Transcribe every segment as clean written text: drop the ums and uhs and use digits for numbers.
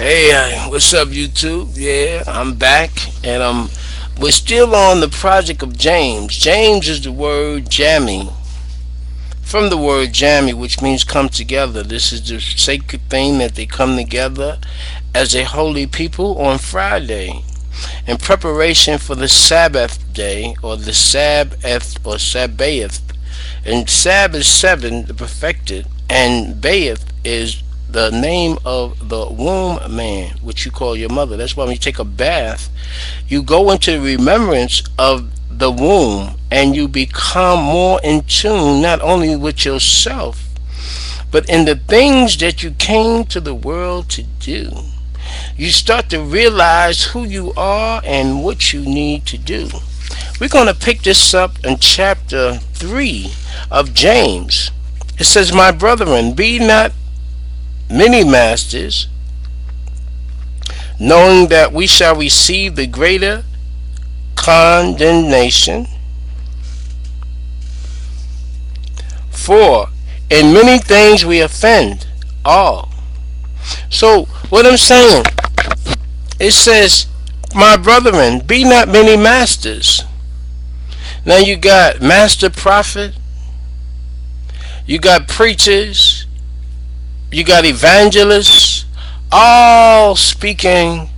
Hey, what's up, YouTube? Yeah, I'm back, and we're still on the project of James. James is the word jammy, from the word jammy, which means come together. This is the sacred thing that they come together as a holy people on Friday in preparation for the Sabbath day, or the Sabbath or Sabbath. And Sab is seven, the perfected, and Baeth is the name of the womb man, which you call your mother. That's why when you take a bath, you go into remembrance of the womb, and you become more in tune not only with yourself, but in the things that you came to the world to do. You start to realize who you are and what you need to do. We're going to pick this up in chapter 3 of James. It says, "My brethren, be not many masters, knowing that we shall receive the greater condemnation. For in many things we offend all." So, what I'm saying, it says, "My brethren, be not many masters." Now you got master prophet, you got preachers, you got evangelists, all speaking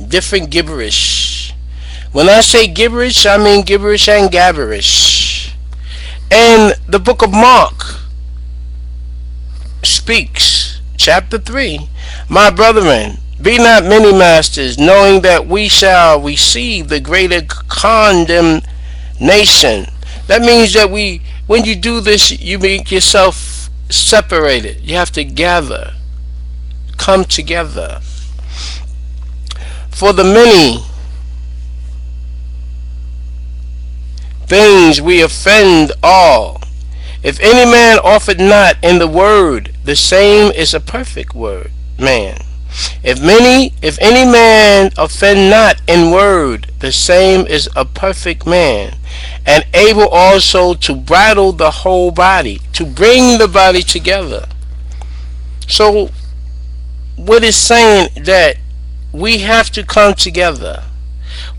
different gibberish. When I say gibberish, I mean gibberish and gabberish. And the book of Mark speaks, chapter 3, "My brethren, be not many masters, knowing that we shall receive the greater condemnation." That means that when you do this, you make yourself separated. You have to gather, come together. "For the many things we offend all. If any man offered not in the word, the same is a perfect word man. If any man offend not in word, the same is a perfect man, and able also to bridle the whole body," to bring the body together. So what is saying that we have to come together.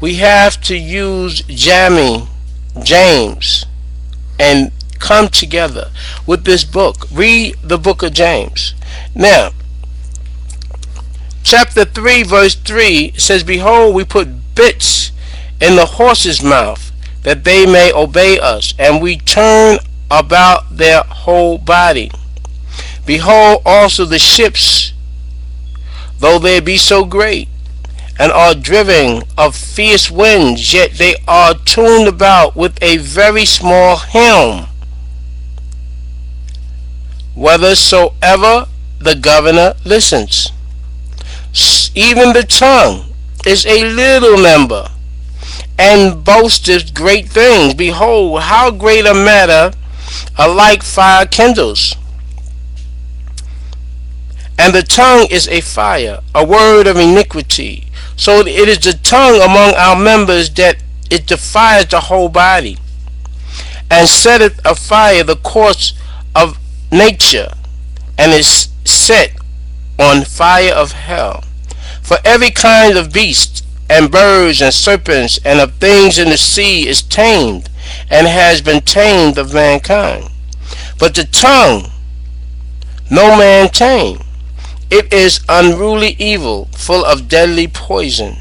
We have to use James, and come together with this book. Read the book of James. Now, chapter 3, verse 3 says, "Behold, we put bits in the horse's mouth, that they may obey us, and we turn about their whole body. Behold also the ships, though they be so great, and are driven of fierce winds, yet they are tuned about with a very small helm, whithersoever the governor listens. Even the tongue is a little member, and boasteth great things. Behold, how great a matter alike fire kindles. And the tongue is a fire, a word of iniquity. So it is the tongue among our members that it defies the whole body, and setteth afire the course of nature, and is set on fire of hell. For every kind of beast, and birds, and serpents, and of things in the sea is tamed, and has been tamed of mankind. But the tongue no man tame. It is unruly evil, full of deadly poison.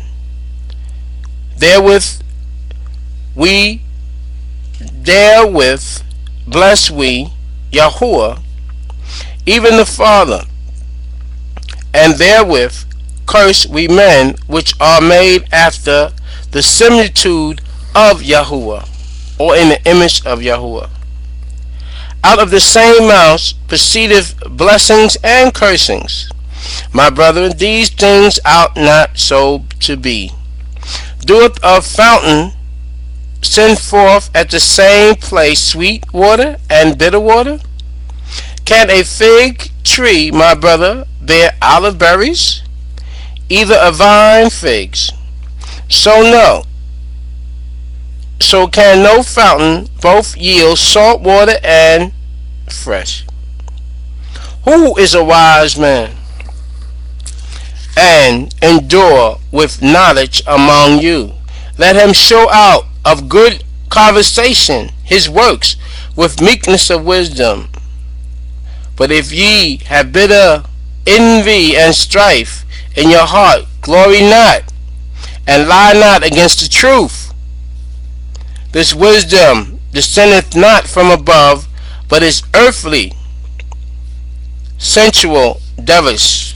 Therewith bless we Yahuwah, even the Father, and therewith curse we men which are made after the similitude of Yahuwah, or in the image of Yahuwah. Out of the same mouth proceedeth blessings and cursings. My brethren, these things ought not so to be. Doeth a fountain send forth at the same place sweet water and bitter water? Can a fig tree, my brother, bear olive berries? Either a vine figs? So can no fountain both yield salt water and fresh. Who is a wise man? and endure with knowledge among you. Let him show out of good conversation his works with meekness of wisdom. But if ye have bitter envy and strife in your heart, glory not, and lie not against the truth. This wisdom descendeth not from above, but is earthly, sensual, devilish.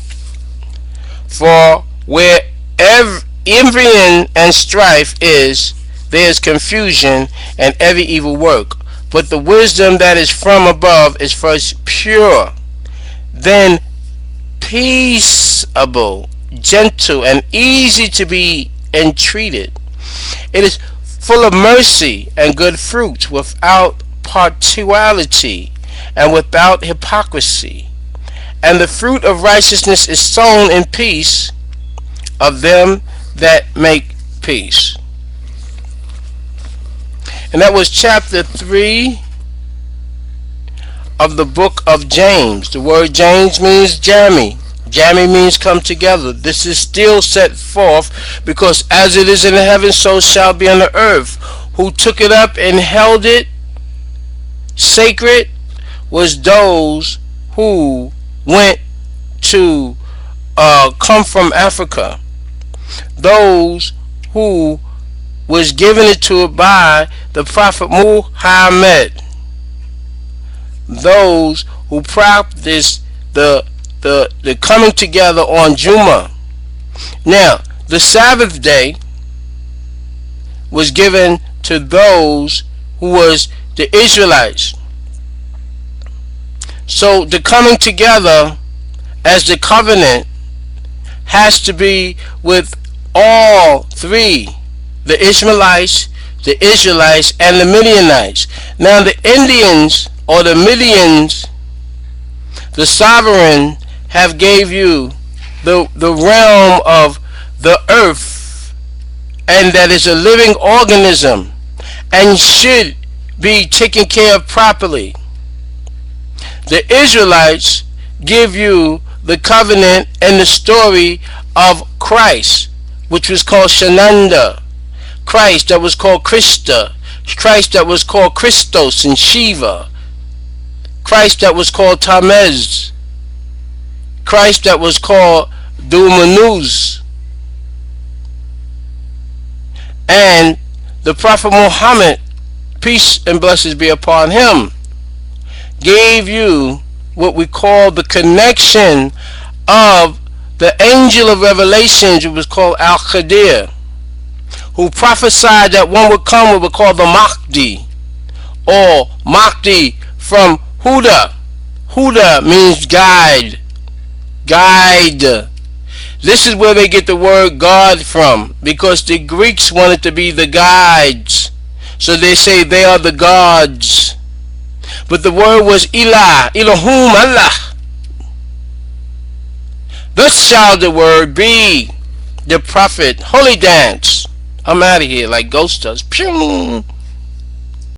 For where envying and strife is, there is confusion and every evil work. But the wisdom that is from above is first pure, then peaceable, gentle, and easy to be entreated. It is full of mercy and good fruit, without partiality and without hypocrisy. And the fruit of righteousness is sown in peace of them that make peace. And that was chapter 3 of the book of James. The word James means jammy. Jammy means come together. This is still set forth because as it is in the heaven, so shall be on the earth. Who took it up and held it sacred was those who went to come from Africa. Those who was given it to it by the Prophet Muhammad. Those who practiced the coming together on Juma. Now, the Sabbath day was given to those who was the Israelites. So the coming together as the covenant has to be with all three, the Ishmaelites, the Israelites, and the Midianites. Now the Indians or the Midians, the sovereign, have gave you the realm of the earth, and that is a living organism and should be taken care of properly. The Israelites give you the covenant and the story of Christ, which was called Shananda, Christ that was called Krista, Christ that was called Christos and Shiva, Christ that was called Tamez, Christ that was called Dumanuz, and the Prophet Muhammad, peace and blessings be upon him, gave you what we call the connection of the angel of revelations, who was called Al-Qadir, who prophesied that one would come, what we call the Mahdi, or Mahdi from Huda. Huda means guide. Guide. This is where they get the word God from, because the Greeks wanted to be the guides. So they say they are the gods. But the word was Ilah, Ilahum, Allah. Thus shall the word be. The prophet, holy dance. I'm out of here like Ghost does. Pew!